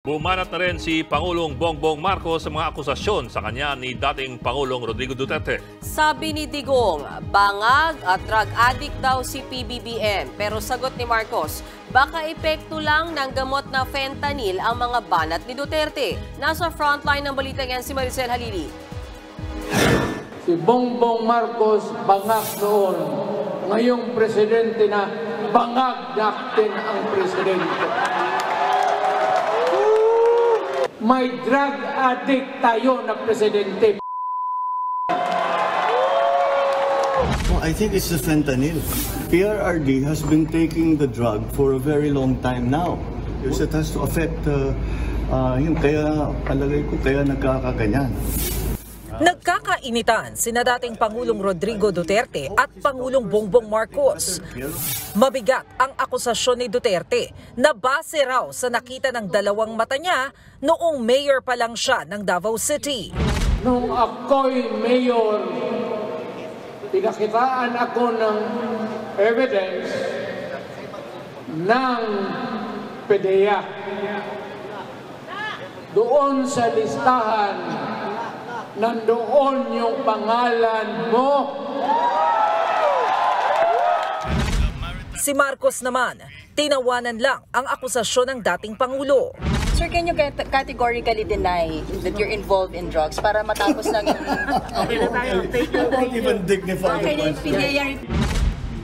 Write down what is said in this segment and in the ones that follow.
Bumanat na rin si Pangulong Bongbong Marcos sa mga akusasyon sa kanya ni dating Pangulong Rodrigo Duterte. Sabi ni Digong, bangag at drug addict daw si PBBM. Pero sagot ni Marcos, baka epekto lang ng gamot na fentanyl ang mga banat ni Duterte. Nasa frontline ng balita yan si Maricel Halili. Si Bongbong Marcos bangag noon. Ngayong presidente na bangag natin ang presidente. May drug addict tayo na presidente. Well, I think it's the fentanyl. PRRD has been taking the drug for a very long time now. Because it has to affect yung kaya palagay ko kaya nagkakaganyan. Nagkakainitan sina dating Pangulong Rodrigo Duterte at Pangulong Bongbong Marcos. Mabigat ang akusasyon ni Duterte na base raw sa nakita ng dalawang mata niya noong mayor pa lang siya ng Davao City. Nung ako'y mayor, pinakitaan ako ng evidence ng PDEA. Doon sa listahan, nandoon yung pangalan mo. Si Marcos naman, tinawanan lang ang akusasyon ng dating Pangulo. Sir, can you categorically deny that you're involved in drugs para matapos lang yung... Don't even dignify the question.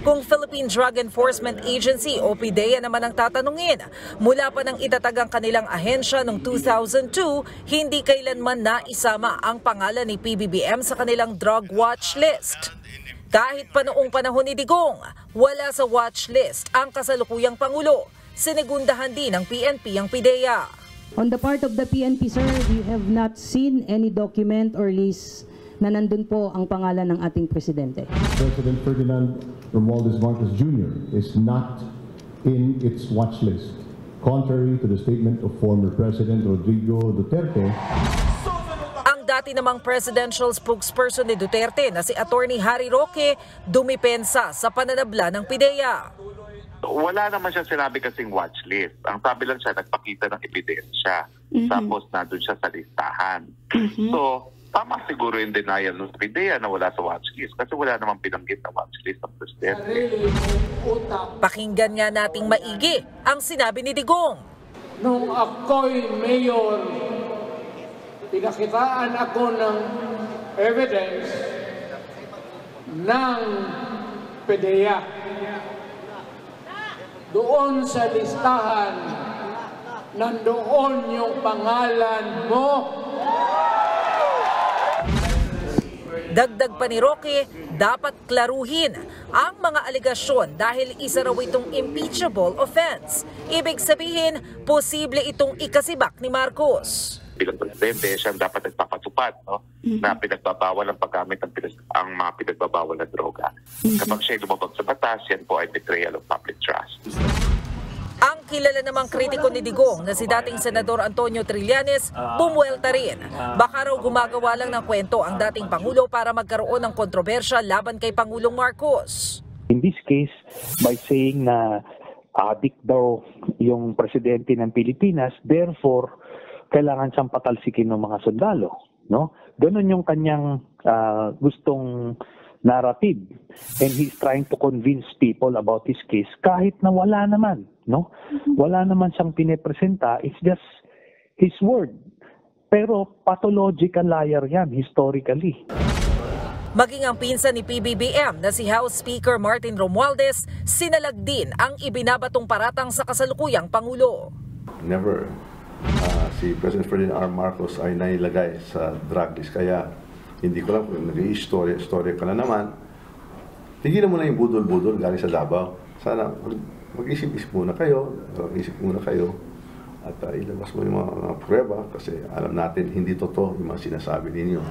Kung Philippine Drug Enforcement Agency o PDEA naman ang tatanungin, mula pa nang itatag ang kanilang ahensya noong 2002, hindi kailanman naisama ang pangalan ni PBBM sa kanilang drug watch list. Kahit pa noong panahon ni Digong, wala sa watch list ang kasalukuyang Pangulo. Sinigundahan din ng PNP ang PDEA. On the part of the PNP, sir, we have not seen any document or list na nandun po ang pangalan ng ating presidente. President Ferdinand Romualdez Marcos Jr. is not in its watch list, contrary to the statement of former President Rodrigo Duterte. Ang dati namang presidential spokesperson ni Duterte na si Attorney Harry Roque dumipensa sa pananabla ng PDEA. Wala naman siya sinabi kasing watch list. Ang sabi lang siya, nagpakita ng ebidensya. Tapos nandun siya sa listahan. So, tama siguro yung denial ng PDEA na wala sa watch list kasi wala namang binanggit na watch list ng presidente. Pakinggan nga nating maigi ang sinabi ni Digong. Nung ako'y mayor, pinakitaan ako ng evidence ng PDEA. Doon sa listahan, nandoon yung pangalan mo. Dagdag pa ni Roque, dapat klaruhin ang mga aligasyon dahil isa raw itong impeachable offense. Ibig sabihin, posible itong ikasibak ni Marcos. Bilang presidente, siya dapat nagpapatupad na pinagbabawal ang paggamit ng ang mga pinagbabawal na droga. Kapag siya lumabag sa batas, yan po ay betrayal of public trust. Ang kilala namang kritiko ni Digong na si dating Senador Antonio Trillanes, bumuelta rin. Baka raw gumagawa lang ng kwento ang dating Pangulo para magkaroon ng kontrobersya laban kay Pangulong Marcos. In this case, by saying na addict daw yung presidente ng Pilipinas, therefore, kailangan siyang patalsikin ng mga sundalo. No? Ganon yung kanyang gustong narrative. And he's trying to convince people about his case kahit na wala naman. No? Wala naman siyang pinepresenta. It's just his word. Pero pathological liar yan, historically. Maging ang pinsan ni PBBM na si House Speaker Martin Romualdez, sinalag din ang ibinabatong paratang sa kasalukuyang Pangulo. Never si President Ferdinand R. Marcos ay nailagay sa drug list. Kaya hindi ko lang kung nag-i-story ka na naman. Tigilan mo na yung budol-budol galing sa Davao. Sana mag-isip-isip muna kayo, at ilabas mo yung mga prueba kasi alam natin hindi totoo yung mga sinasabi ninyo.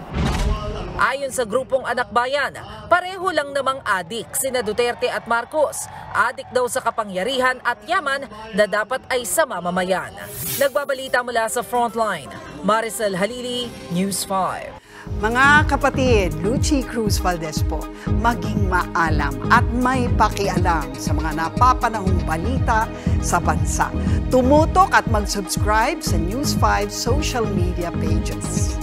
Ayon sa grupong Anak Bayan, pareho lang namang adik sina Duterte at Marcos. Adik daw sa kapangyarihan at yaman na dapat ay sa mamamayan. Nagbabalita mula sa Frontline, Maricel Halili, News 5. Mga kapatid, Lucy Cruz Valdez po, maging maalam at may pakialam sa mga napapanahong balita sa bansa. Tumutok at mag-subscribe sa News 5 social media pages.